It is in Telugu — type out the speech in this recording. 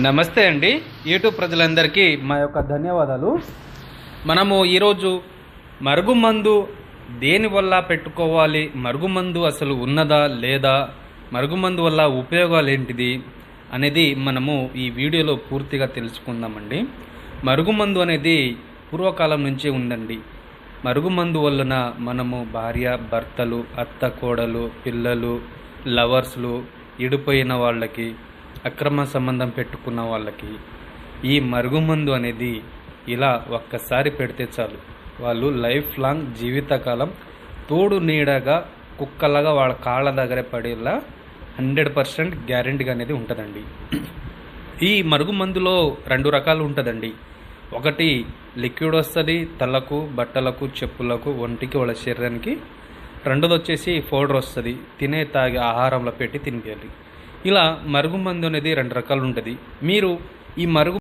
నమస్తే అండి. యూట్యూబ్ ప్రజలందరికీ మా యొక్క ధన్యవాదాలు. మనము ఈరోజు మరుగుమందు దేనివల్ల పెట్టుకోవాలి, మరుగుమందు అసలు ఉన్నదా లేదా, మరుగుమందు వల్ల ఉపయోగాలు ఏంటిది అనేది మనము ఈ వీడియోలో పూర్తిగా తెలుసుకుందామండి. మరుగుమందు అనేది పూర్వకాలం నుంచే ఉందండి. మరుగుమందు వలన మనము భార్య భర్తలు, అత్త కోడలు, పిల్లలు, లవర్స్లు, ఇడిపోయిన వాళ్ళకి, అక్రమ సంబంధం పెట్టుకున్న వాళ్ళకి ఈ మరుగుమందు అనేది ఇలా ఒక్కసారి పెడితే చాలు, వాళ్ళు లైఫ్ లాంగ్ జీవితకాలం తోడు నీడగా కుక్కలాగా వాళ్ళ కాళ్ళ దగ్గర పడేలా 100% గ్యారెంటీగా అనేది ఉంటుందండి. ఈ మరుగుమందులో 2 రకాలు ఉంటుందండి. ఒకటి లిక్విడ్ వస్తుంది, తలకు, బట్టలకు, చెప్పులకు, ఒంటికి, వాళ్ళ శరీరానికి. రెండోది వచ్చేసి పౌడర్ వస్తుంది, తాగే ఆహారంలో పెట్టి తినిపించాలి. ఇలా మరుగుమందు అనేది 2 రకాలు ఉంటుంది. మీరు ఈ